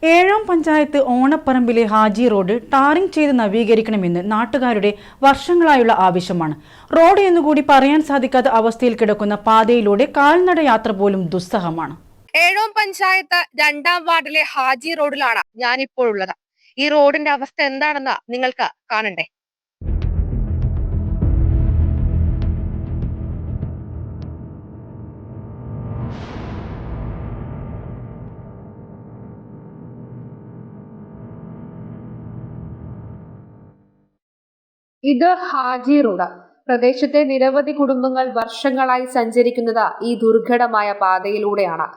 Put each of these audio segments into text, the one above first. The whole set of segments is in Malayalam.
ഏഴാം പഞ്ചായത്ത് ഓണപ്പറമ്പിലെ ഹാജി റോഡ് ടാറിംഗ് ചെയ്ത് നവീകരിക്കണമെന്ന് നാട്ടുകാരുടെ വർഷങ്ങളായുള്ള ആവശ്യമാണ്. റോഡ് എന്നുകൂടി പറയാൻ സാധിക്കാത്ത അവസ്ഥയിൽ കിടക്കുന്ന പാതയിലൂടെ കാൽനട യാത്ര പോലും ദുസ്സഹമാണ്. ഏഴോം പഞ്ചായത്ത് 2-ാം വാർഡിലെ ഹാജി റോഡിലാണ് ഞാനിപ്പോൾ ഉള്ളത്. ഈ റോഡിന്റെ അവസ്ഥ എന്താണെന്ന് നിങ്ങൾക്ക് കാണണ്ടേ? ഇത് ഹാജി റോഡ്. പ്രദേശത്തെ നിരവധി കുടുംബങ്ങൾ വർഷങ്ങളായി സഞ്ചരിക്കുന്നത് ഈ ദുർഘടമായ പാതയിലൂടെയാണ്.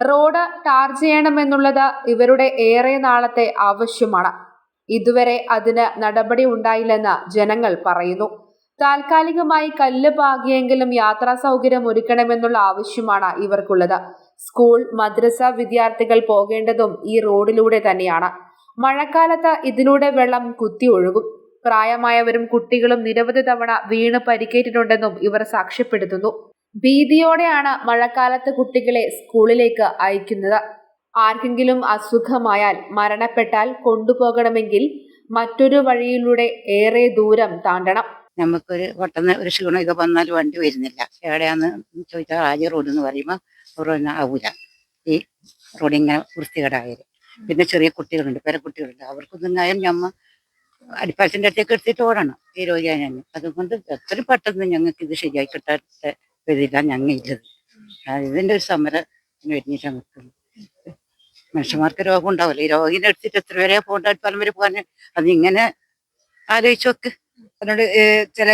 റോഡ് ടാർ ചെയ്യണമെന്നുള്ളത് ഇവരുടെ ഏറെ നാളത്തെ ആവശ്യമാണ്. ഇതുവരെ അതിന് നടപടി ഉണ്ടായില്ലെന്ന് ജനങ്ങൾ പറയുന്നു. താൽക്കാലികമായി കല്ല് പാകിയെങ്കിലും യാത്രാ സൗകര്യം ഒരുക്കണമെന്നുള്ള ആവശ്യമാണ് ഇവർക്കുള്ളത്. സ്കൂൾ, മദ്രസ വിദ്യാർത്ഥികൾ പോകേണ്ടതും ഈ റോഡിലൂടെ തന്നെയാണ്. മഴക്കാലത്ത് ഇതിലൂടെ വെള്ളം കുത്തി ഒഴുകും. പ്രായമായവരും കുട്ടികളും നിരവധി തവണ വീണ് പരിക്കേറ്റിട്ടുണ്ടെന്നും ഇവർ സാക്ഷ്യപ്പെടുത്തുന്നു. ഭീതിയോടെയാണ് മഴക്കാലത്ത് കുട്ടികളെ സ്കൂളിലേക്ക് അയക്കുന്നത്. ആർക്കെങ്കിലും അസുഖമായാൽ, മരണപ്പെട്ടാൽ കൊണ്ടുപോകണമെങ്കിൽ മറ്റൊരു വഴിയിലൂടെ ഏറെ ദൂരം താണ്ടണം. നമുക്കൊരു പെട്ടെന്ന് ഒരു ക്ഷീണം ഇത് വന്നാൽ വണ്ടി വരുന്നില്ല. എവിടെയാന്ന് ചോദിച്ചാൽ ഹാജി റോഡ് എന്ന് പറയുമ്പോൾ ആവൂല. ഈ റോഡ് ഇങ്ങനെ വൃത്തികേടായത്. പിന്നെ ചെറിയ കുട്ടികളുണ്ട്, പേരക്കുട്ടികളുണ്ട്. അവർക്കൊന്നും ആയാലും ഞമ്മ അടിപ്പാലത്തിൻ്റെ അടുത്തേക്ക് എടുത്തിട്ട് ഓടണം ഈ രോഗിയാൻ. അതുകൊണ്ട് എത്രയും പെട്ടെന്ന് ഞങ്ങൾക്ക് ഇത് ശരിയായി കിട്ടാത്ത ഇതില്ല ഞങ്ങൾ ഇല്ലത്. ഇതിൻ്റെ ഒരു സമരം ഒരുങ്ങിയിട്ടാണ് നിൽക്കുന്നത്. മനുഷ്യന്മാർക്ക് രോഗം ഉണ്ടാവില്ല. ഈ രോഗിനെ എടുത്തിട്ട് എത്ര വരെ പോകേണ്ട, അടിപ്പാലം വരെ പോകാൻ. അതിങ്ങനെ ആലോചിച്ച് നോക്ക്. അതിനോട് ചില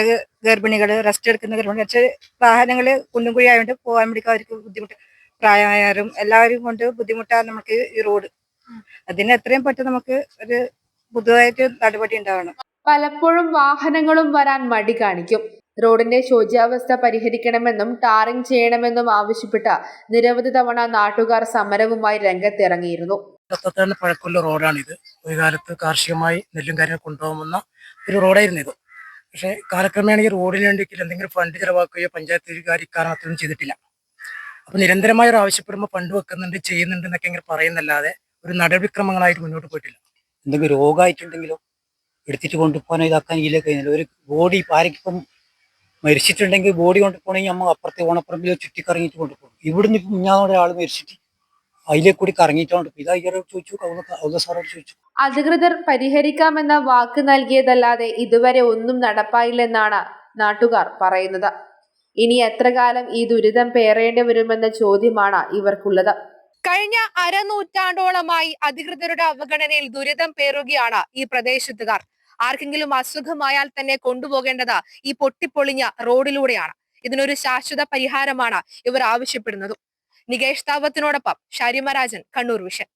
ഗർഭിണികൾ, റെസ്റ്റ് എടുക്കുന്ന ഗർഭിണി, പക്ഷേ വാഹനങ്ങൾ കുണ്ടും കുഴി ആയതുകൊണ്ട് പോകാൻ വേണ്ടി അവർക്ക് ബുദ്ധിമുട്ട്. പ്രായമായവരും എല്ലാവരും കൊണ്ട് ബുദ്ധിമുട്ടാണ് നമുക്ക് ഈ റോഡ്. അതിന് എത്രയും പെട്ടെന്ന് നമുക്ക് ഒരു പുതുതായിട്ട് നടപടി ഉണ്ടാവണം. പലപ്പോഴും വാഹനങ്ങളും വരാൻ മടി കാണിക്കും. റോഡിന്റെ ശോച്യാവസ്ഥ പരിഹരിക്കണമെന്നും ടാറിംഗ് ചെയ്യണമെന്നും ആവശ്യപ്പെട്ട് നിരവധി തവണ നാട്ടുകാർ സമരവുമായി രംഗത്തിറങ്ങിയിരുന്നു. പഴക്കമുള്ള റോഡാണിത്. ഒരു കാലത്ത് കാർഷികമായി നെല്ലും കാര്യങ്ങൾ കൊണ്ടുപോകുന്ന ഒരു റോഡായിരുന്നു ഇത്. പക്ഷേ കാലക്രമേണ ഈ റോഡിന് വേണ്ടി എന്തെങ്കിലും ഫണ്ട് ചിലവാക്കുകയോ പഞ്ചായത്തുകാർ ഇക്കാരണത്തൊന്നും ചെയ്തിട്ടില്ല. അപ്പോൾ നിരന്തരമായ ഒരു ആവശ്യപ്പെടുമ്പോൾ ഫണ്ട് വെക്കുന്നുണ്ട്, ചെയ്യുന്നുണ്ട് എന്നൊക്കെ ഇങ്ങനെ പറയുന്നല്ലാതെ ഒരു നടപടിക്രമങ്ങളായിട്ട് മുന്നോട്ട് പോയിട്ടില്ല. എന്തെങ്കിലും രോഗമായിട്ടുണ്ടെങ്കിലോ എടുത്തിട്ട് കൊണ്ടുപോകാനോ ഇതാക്കാൻ ഇതിലേ കഴിഞ്ഞില്ല. ഒരു ബോഡി ആരെങ്കിലും മരിച്ചിട്ടുണ്ടെങ്കിൽ ബോഡി കൊണ്ടുപോകണമെങ്കിൽ നമ്മൾ അപ്പുറത്തെ ഓണപ്പറമ്പിൽ ചുറ്റിക്കറങ്ങിയിട്ട് കൊണ്ടുപോകും. ഇവിടുന്ന് ഇപ്പം ഞാനോടെ ആൾ മരിച്ചിട്ട് അതിലേ കൂടി കറങ്ങിയിട്ടുണ്ട്. ഇത് അയ്യരോട് ചോദിച്ചു, ഔദ സാറോട് ചോദിച്ചു. അധികൃതർ പരിഹരിക്കാമെന്ന വാക്ക് നൽകിയതല്ലാതെ ഇതുവരെ ഒന്നും നടപ്പായില്ലെന്നാണ് നാട്ടുകാർ പറയുന്നത്. ഇനി എത്ര കാലം ഈ ദുരിതം പേറേണ്ടി വരുമെന്ന ചോദ്യമാണ് ഇവർക്കുള്ളത്. കഴിഞ്ഞ അരനൂറ്റാണ്ടോളമായി അധികൃതരുടെ അവഗണനയിൽ ദുരിതം പേറുകയാണ് ഈ പ്രദേശത്തുകാർ. ആർക്കെങ്കിലും അസുഖമായാൽ തന്നെ കൊണ്ടുപോകേണ്ടത് ഈ പൊട്ടിപ്പൊളിഞ്ഞ റോഡിലൂടെയാണ്. ഇതിനൊരു ശാശ്വത പരിഹാരമാണ് ഇവർ ആവശ്യപ്പെടുന്നതും. നികേഷ് താവത്തിനോടൊപ്പം ഷാരിമ രാജൻ, കണ്ണൂർ വിഷൻ.